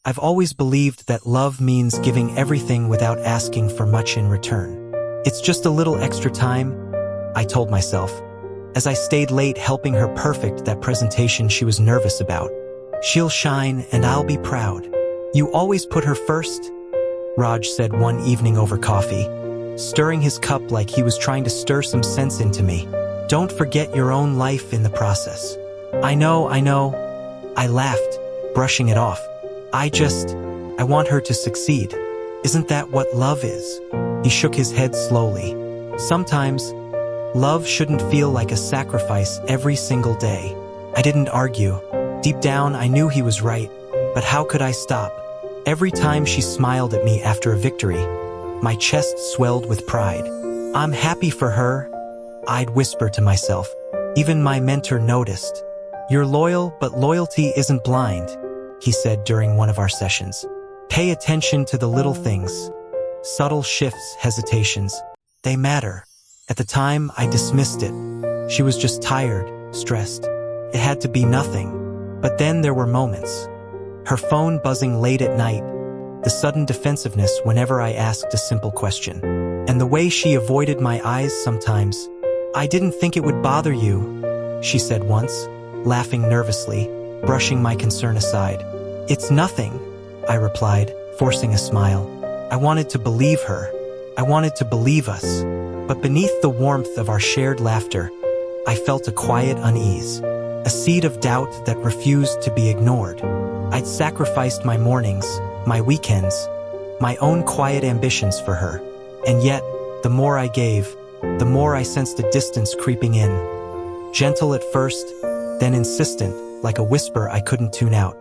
I've always believed that love means giving everything without asking for much in return. It's just a little extra time, I told myself, as I stayed late helping her perfect that presentation she was nervous about. She'll shine and I'll be proud. You always put her first? Raj said one evening over coffee, stirring his cup like he was trying to stir some sense into me. Don't forget your own life in the process. I know. I laughed, brushing it off. I want her to succeed. Isn't that what love is? He shook his head slowly. Sometimes, love shouldn't feel like a sacrifice every single day. I didn't argue. Deep down, I knew he was right, but how could I stop? Every time she smiled at me after a victory, my chest swelled with pride. I'm happy for her, I'd whisper to myself. Even my mentor noticed. You're loyal, but loyalty isn't blind, he said during one of our sessions. Pay attention to the little things. Subtle shifts, hesitations. They matter. At the time, I dismissed it. She was just tired, stressed. It had to be nothing. But then there were moments. Her phone buzzing late at night, the sudden defensiveness whenever I asked a simple question, and the way she avoided my eyes sometimes. I didn't think it would bother you, she said once, laughing nervously, brushing my concern aside. It's nothing, I replied, forcing a smile. I wanted to believe her. I wanted to believe us. But beneath the warmth of our shared laughter, I felt a quiet unease, a seed of doubt that refused to be ignored. I'd sacrificed my mornings, my weekends, my own quiet ambitions for her. And yet, the more I gave, the more I sensed a distance creeping in. Gentle at first, then insistent, like a whisper I couldn't tune out.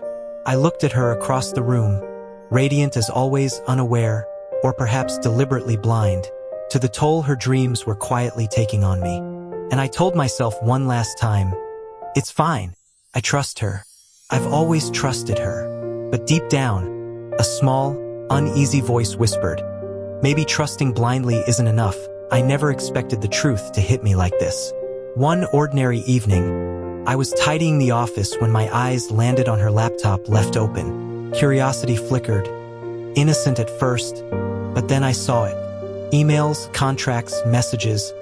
I looked at her across the room, radiant as always, unaware, or perhaps deliberately blind, to the toll her dreams were quietly taking on me. And I told myself one last time, it's fine, I trust her. I've always trusted her. But deep down, a small, uneasy voice whispered, maybe trusting blindly isn't enough. I never expected the truth to hit me like this. One ordinary evening, I was tidying the office when my eyes landed on her laptop left open. Curiosity flickered, innocent at first, but then I saw it. Emails, contracts, messages,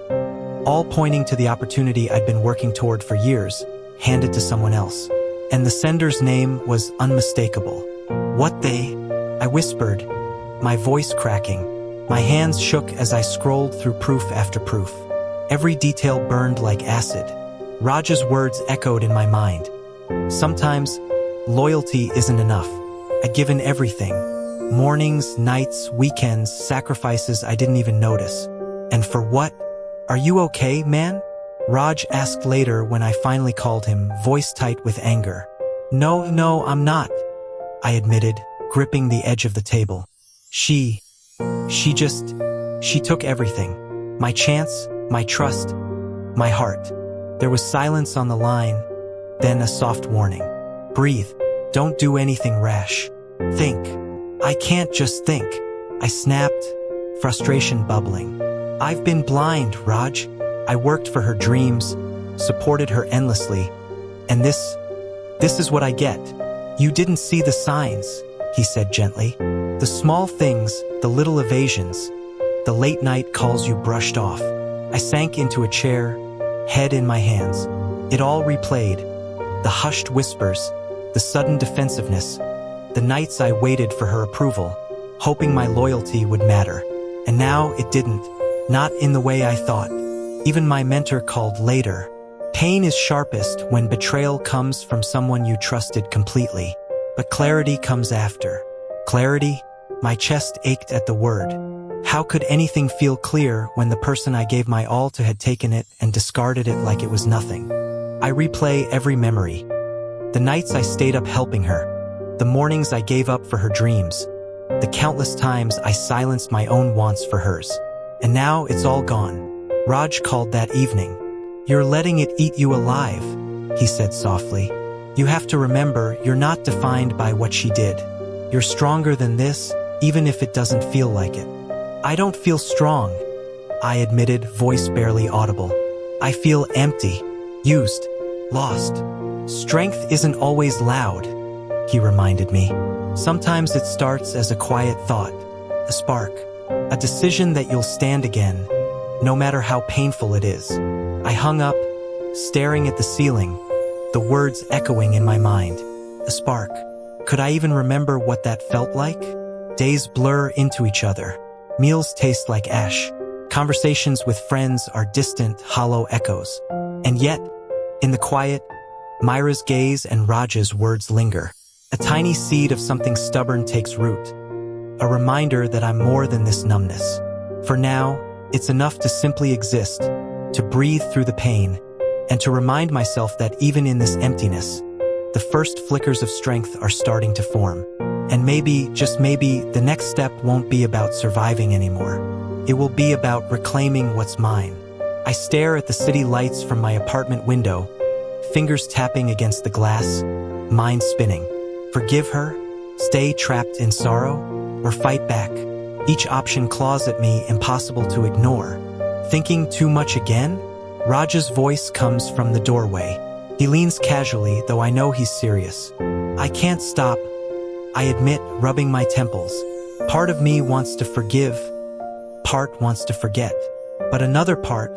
all pointing to the opportunity I'd been working toward for years, handed to someone else. And the sender's name was unmistakable. What they? I whispered, my voice cracking. My hands shook as I scrolled through proof after proof. Every detail burned like acid. Raj's words echoed in my mind. Sometimes, loyalty isn't enough. I'd given everything. Mornings, nights, weekends, sacrifices I didn't even notice. And for what? Are you okay, man? Raj asked later when I finally called him, voice tight with anger. No, I'm not, I admitted, gripping the edge of the table. She took everything. My chance, my trust, my heart. There was silence on the line, then a soft warning. Breathe. Don't do anything rash. Think. I can't just think. I snapped, frustration bubbling. I've been blind, Raj. I worked for her dreams, supported her endlessly, and this is what I get. You didn't see the signs, he said gently. The small things, the little evasions, the late night calls you brushed off. I sank into a chair, head in my hands. It all replayed. The hushed whispers, the sudden defensiveness, the nights I waited for her approval, hoping my loyalty would matter. And now it didn't, not in the way I thought. Even my mentor called later. Pain is sharpest when betrayal comes from someone you trusted completely. But clarity comes after. Clarity? My chest ached at the word. How could anything feel clear when the person I gave my all to had taken it and discarded it like it was nothing? I replay every memory. The nights I stayed up helping her. The mornings I gave up for her dreams. The countless times I silenced my own wants for hers. And now it's all gone. Raj called that evening. You're letting it eat you alive, he said softly. You have to remember you're not defined by what she did. You're stronger than this, even if it doesn't feel like it. I don't feel strong, I admitted, voice barely audible. I feel empty, used, lost. Strength isn't always loud, he reminded me. Sometimes it starts as a quiet thought, a spark, a decision that you'll stand again, no matter how painful it is. I hung up, staring at the ceiling, the words echoing in my mind. A spark. Could I even remember what that felt like? Days blur into each other. Meals taste like ash. Conversations with friends are distant, hollow echoes. And yet, in the quiet, Myra's gaze and Raj's words linger. A tiny seed of something stubborn takes root. A reminder that I'm more than this numbness. For now, it's enough to simply exist, to breathe through the pain, and to remind myself that even in this emptiness, the first flickers of strength are starting to form. And maybe, just maybe, the next step won't be about surviving anymore. It will be about reclaiming what's mine. I stare at the city lights from my apartment window, fingers tapping against the glass, mind spinning. Forgive her? Stay trapped in sorrow? Or fight back? Each option claws at me, impossible to ignore. Thinking too much again? Raj's voice comes from the doorway. He leans casually, though I know he's serious. I can't stop, I admit, rubbing my temples. Part of me wants to forgive, part wants to forget. But another part,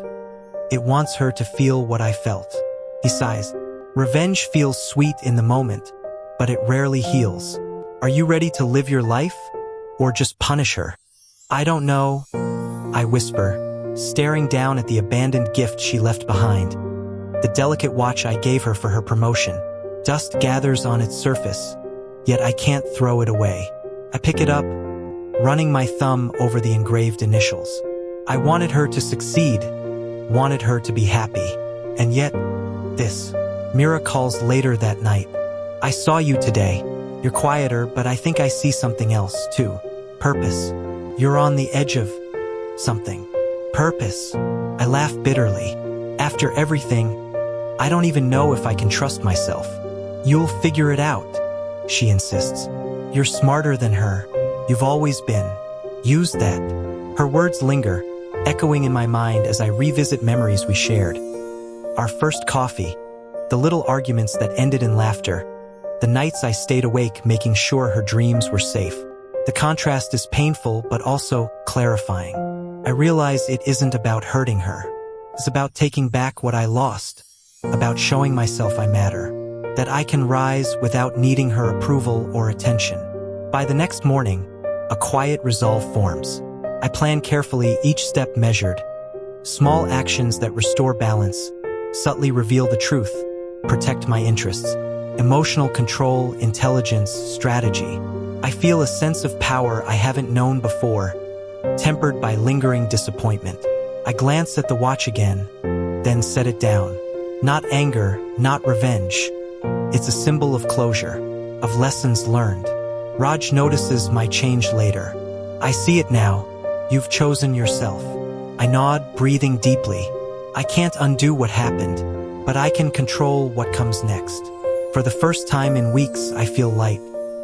it wants her to feel what I felt. He sighs. Revenge feels sweet in the moment, but it rarely heals. Are you ready to live your life? Or just punish her? I don't know, I whisper, staring down at the abandoned gift she left behind. The delicate watch I gave her for her promotion. Dust gathers on its surface, yet I can't throw it away. I pick it up, running my thumb over the engraved initials. I wanted her to succeed, wanted her to be happy. And yet, this. Mira calls later that night. I saw you today. You're quieter, but I think I see something else, too. Purpose. You're on the edge of something. Purpose. I laugh bitterly. After everything, I don't even know if I can trust myself. You'll figure it out, she insists. You're smarter than her. You've always been. Use that. Her words linger, echoing in my mind as I revisit memories we shared. Our first coffee, the little arguments that ended in laughter, the nights I stayed awake making sure her dreams were safe. The contrast is painful but also clarifying. I realize it isn't about hurting her. It's about taking back what I lost, about showing myself I matter, that I can rise without needing her approval or attention. By the next morning, a quiet resolve forms. I plan carefully, each step measured. Small actions that restore balance, subtly reveal the truth, protect my interests. Emotional control, intelligence, strategy. I feel a sense of power I haven't known before, tempered by lingering disappointment. I glance at the watch again, then set it down. Not anger, not revenge. It's a symbol of closure, of lessons learned. Raj notices my change later. I see it now. You've chosen yourself. I nod, breathing deeply. I can't undo what happened, but I can control what comes next. For the first time in weeks, I feel light.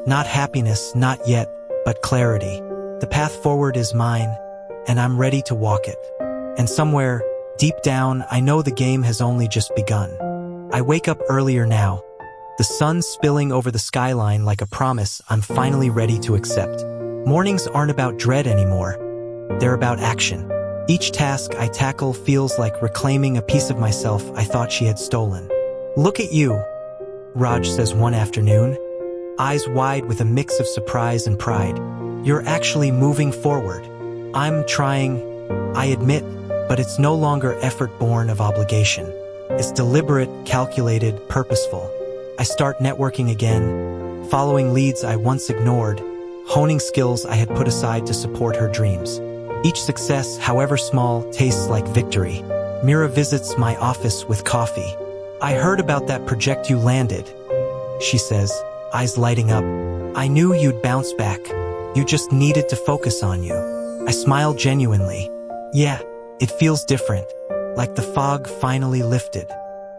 Not happiness, not yet, but clarity. The path forward is mine, and I'm ready to walk it. And somewhere, deep down, I know the game has only just begun. I wake up earlier now, the sun spilling over the skyline like a promise I'm finally ready to accept. Mornings aren't about dread anymore. They're about action. Each task I tackle feels like reclaiming a piece of myself I thought she had stolen. Look at you, Raj says one afternoon, eyes wide with a mix of surprise and pride. You're actually moving forward. I'm trying, I admit, but it's no longer effort born of obligation. It's deliberate, calculated, purposeful. I start networking again, following leads I once ignored, honing skills I had put aside to support her dreams. Each success, however small, tastes like victory. Mira visits my office with coffee. I heard about that project you landed, she says, eyes lighting up. I knew you'd bounce back. You just needed to focus on you. I smile genuinely. Yeah, it feels different, like the fog finally lifted.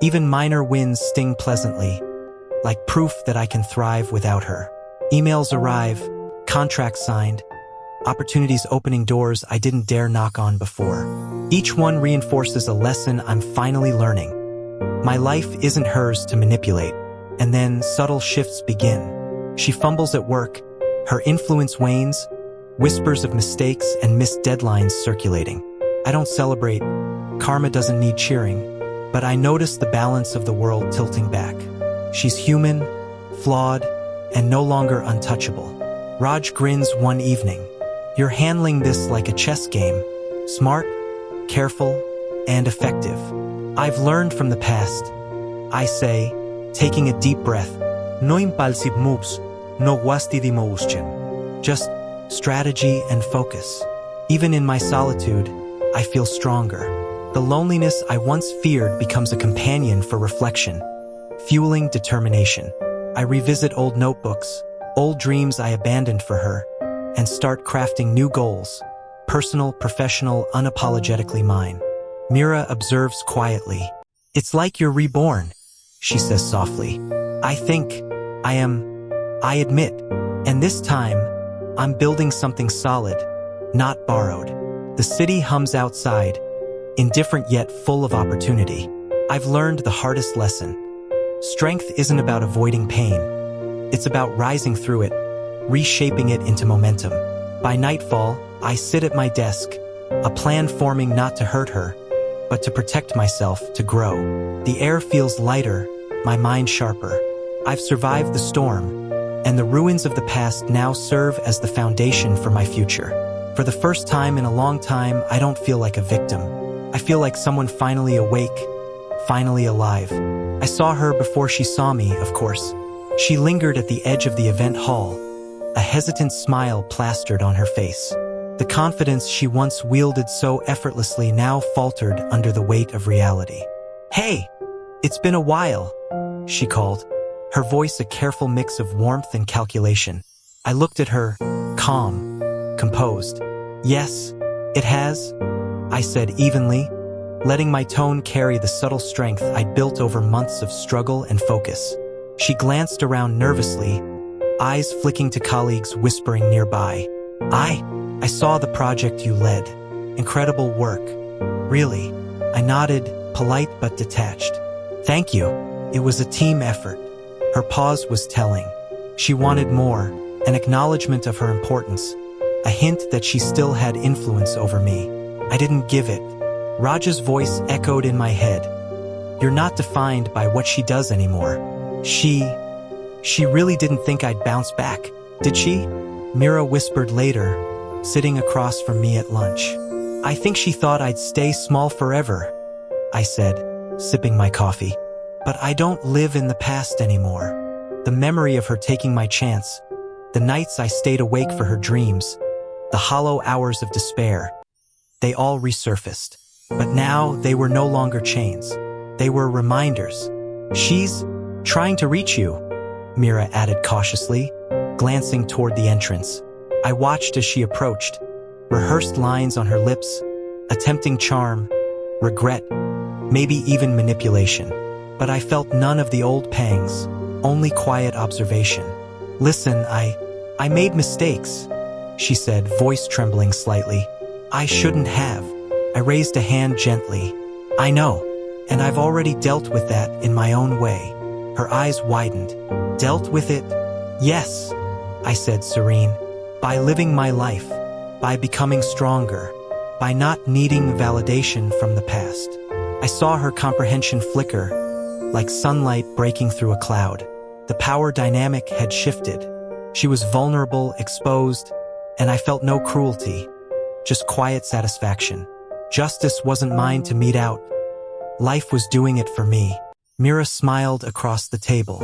Even minor wins sting pleasantly, like proof that I can thrive without her. Emails arrive, contracts signed, opportunities opening doors I didn't dare knock on before. Each one reinforces a lesson I'm finally learning. My life isn't hers to manipulate, and then subtle shifts begin. She fumbles at work, her influence wanes, whispers of mistakes and missed deadlines circulating. I don't celebrate, karma doesn't need cheering, but I notice the balance of the world tilting back. She's human, flawed, and no longer untouchable. Raj grins one evening. You're handling this like a chess game, smart, careful, and effective. I've learned from the past, I say, taking a deep breath. No impulsive moves, no wasted emotion. Just strategy and focus. Even in my solitude, I feel stronger. The loneliness I once feared becomes a companion for reflection, fueling determination. I revisit old notebooks, old dreams I abandoned for her, and start crafting new goals, personal, professional, unapologetically mine. Mira observes quietly. It's like you're reborn, she says softly. I think, I admit, and this time, I'm building something solid, not borrowed. The city hums outside, indifferent yet full of opportunity. I've learned the hardest lesson. Strength isn't about avoiding pain. It's about rising through it, reshaping it into momentum. By nightfall, I sit at my desk, a plan forming not to hurt her, but to protect myself, to grow. The air feels lighter, my mind sharper. I've survived the storm, and the ruins of the past now serve as the foundation for my future. For the first time in a long time, I don't feel like a victim. I feel like someone finally awake, finally alive. I saw her before she saw me, of course. She lingered at the edge of the event hall, a hesitant smile plastered on her face. The confidence she once wielded so effortlessly now faltered under the weight of reality. Hey, it's been a while, she called, her voice a careful mix of warmth and calculation. I looked at her, calm, composed. Yes, it has, I said evenly, letting my tone carry the subtle strength I'd built over months of struggle and focus. She glanced around nervously, eyes flicking to colleagues whispering nearby. I saw the project you led. Incredible work. Really. I nodded, polite but detached. Thank you. It was a team effort. Her pause was telling. She wanted more, an acknowledgement of her importance, a hint that she still had influence over me. I didn't give it. Raj's voice echoed in my head. You're not defined by what she does anymore. She really didn't think I'd bounce back, did she? Mira whispered later, sitting across from me at lunch. I think she thought I'd stay small forever, I said, sipping my coffee. But I don't live in the past anymore. The memory of her taking my chance, the nights I stayed awake for her dreams, the hollow hours of despair, they all resurfaced. But now they were no longer chains. They were reminders. She's trying to reach you, Mira added cautiously, glancing toward the entrance. I watched as she approached, rehearsed lines on her lips, attempting charm, regret, maybe even manipulation. But I felt none of the old pangs, only quiet observation. Listen, I made mistakes, she said, voice trembling slightly. I shouldn't have. I raised a hand gently. I know, and I've already dealt with that in my own way. Her eyes widened. Dealt with it? Yes, I said, serene. By living my life, by becoming stronger, by not needing validation from the past. I saw her comprehension flicker, like sunlight breaking through a cloud. The power dynamic had shifted. She was vulnerable, exposed, and I felt no cruelty, just quiet satisfaction. Justice wasn't mine to mete out. Life was doing it for me. Mira smiled across the table.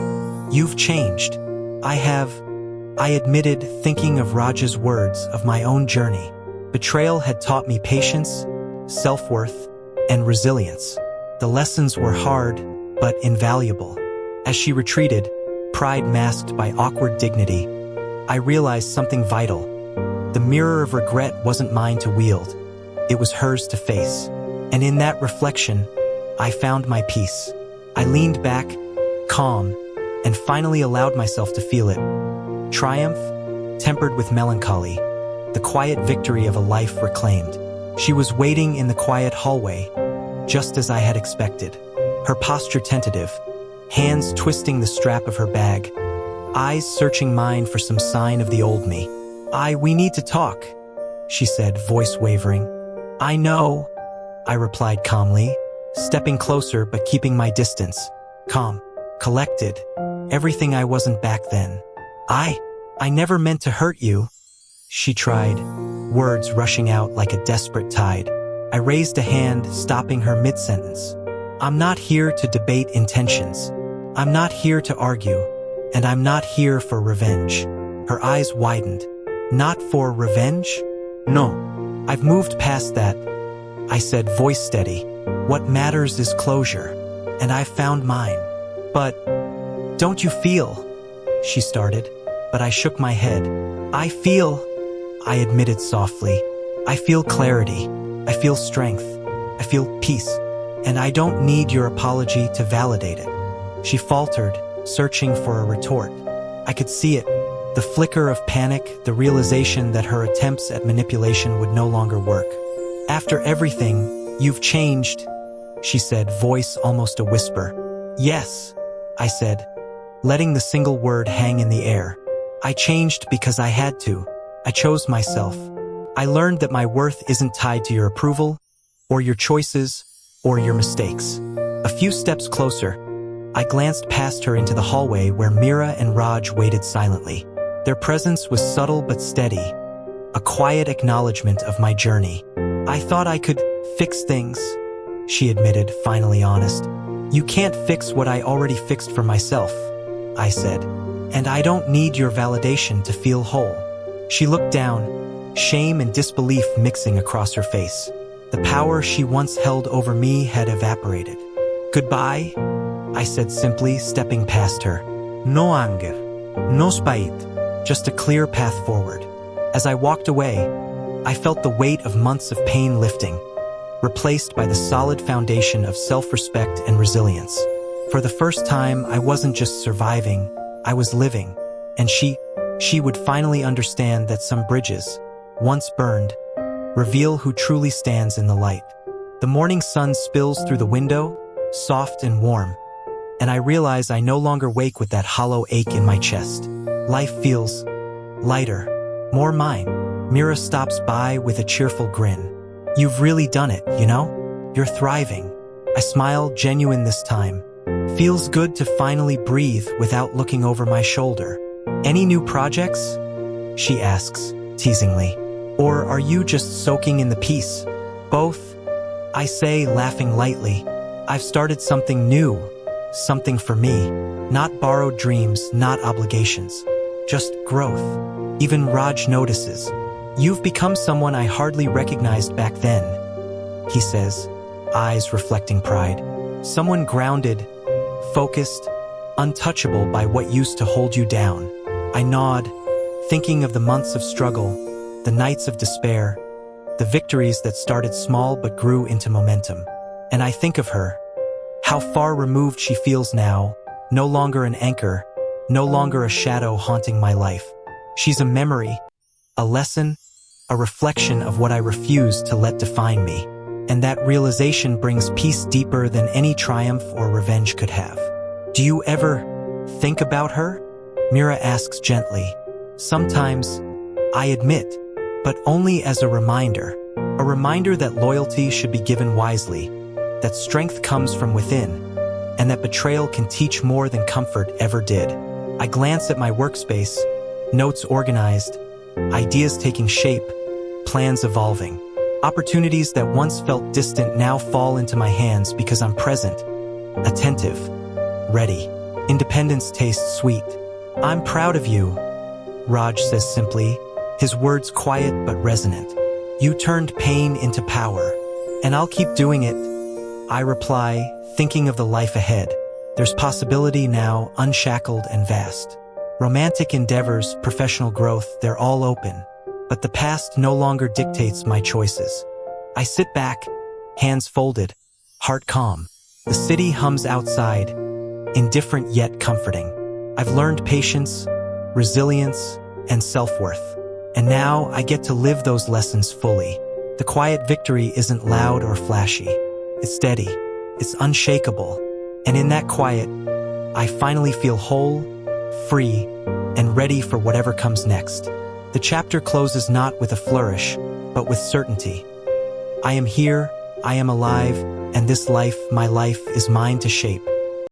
You've changed. I admitted, thinking of Raj's words of my own journey. Betrayal had taught me patience, self-worth, and resilience. The lessons were hard, but invaluable. As she retreated, pride masked by awkward dignity, I realized something vital. The mirror of regret wasn't mine to wield. It was hers to face. And in that reflection, I found my peace. I leaned back, calm, and finally allowed myself to feel it. Triumph, tempered with melancholy, the quiet victory of a life reclaimed. She was waiting in the quiet hallway, just as I had expected. Her posture tentative, hands twisting the strap of her bag. eyes searching mine for some sign of the old me. We need to talk, she said, voice wavering. I know, I replied calmly, stepping closer but keeping my distance. Calm, collected, everything I wasn't back then. I never meant to hurt you, she tried, words rushing out like a desperate tide. I raised a hand, stopping her mid-sentence. I'm not here to debate intentions. I'm not here to argue, and I'm not here for revenge. Her eyes widened. Not for revenge? No, I've moved past that, I said, voice steady. What matters is closure, and I've found mine. But, don't you feel? She started, but I shook my head. I admitted softly. I feel clarity. I feel strength. I feel peace. And I don't need your apology to validate it. She faltered, searching for a retort. I could see it. The flicker of panic, the realization that her attempts at manipulation would no longer work. After everything, you've changed, she said, voice almost a whisper. Yes, I said, letting the single word hang in the air. I changed because I had to. I chose myself. I learned that my worth isn't tied to your approval, or your choices, or your mistakes. A few steps closer, I glanced past her into the hallway where Mira and Raj waited silently. Their presence was subtle but steady, a quiet acknowledgement of my journey. I thought I could fix things, she admitted, finally honest. You can't fix what I already fixed for myself, I said, and I don't need your validation to feel whole. She looked down, shame and disbelief mixing across her face. The power she once held over me had evaporated. Goodbye, I said simply, stepping past her. No anger, no spite, just a clear path forward. As I walked away, I felt the weight of months of pain lifting, replaced by the solid foundation of self-respect and resilience. For the first time, I wasn't just surviving, I was living, and she would finally understand that some bridges, once burned, reveal who truly stands in the light. The morning sun spills through the window, soft and warm, and I realize I no longer wake with that hollow ache in my chest. Life feels lighter, more mine. Mira stops by with a cheerful grin. You've really done it, you know? You're thriving. I smile, genuine this time. Feels good to finally breathe without looking over my shoulder. Any new projects? She asks, teasingly. Or are you just soaking in the peace? Both, I say, laughing lightly. I've started something new, something for me. Not borrowed dreams, not obligations. Just growth. Even Raj notices. You've become someone I hardly recognized back then, he says, eyes reflecting pride. Someone grounded, focused, untouchable by what used to hold you down. I nod, thinking of the months of struggle, the nights of despair, the victories that started small but grew into momentum. And I think of her, how far removed she feels now, no longer an anchor, no longer a shadow haunting my life. She's a memory, a lesson, a reflection of what I refuse to let define me. And that realization brings peace deeper than any triumph or revenge could have. Do you ever think about her? Mira asks gently. Sometimes, I admit, but only as a reminder that loyalty should be given wisely, that strength comes from within, and that betrayal can teach more than comfort ever did. I glance at my workspace, notes organized, ideas taking shape, plans evolving. Opportunities that once felt distant now fall into my hands because I'm present, attentive, ready. Independence tastes sweet. I'm proud of you, Raj says simply, his words quiet but resonant. You turned pain into power, and I'll keep doing it, I reply, thinking of the life ahead. There's possibility now, unshackled and vast. Romantic endeavors, professional growth, they're all open. But the past no longer dictates my choices. I sit back, hands folded, heart calm. The city hums outside, indifferent yet comforting. I've learned patience, resilience, and self-worth. And now I get to live those lessons fully. The quiet victory isn't loud or flashy. It's steady, it's unshakable. And in that quiet, I finally feel whole, free, and ready for whatever comes next. The chapter closes not with a flourish, but with certainty. I am here, I am alive, and this life, my life, is mine to shape.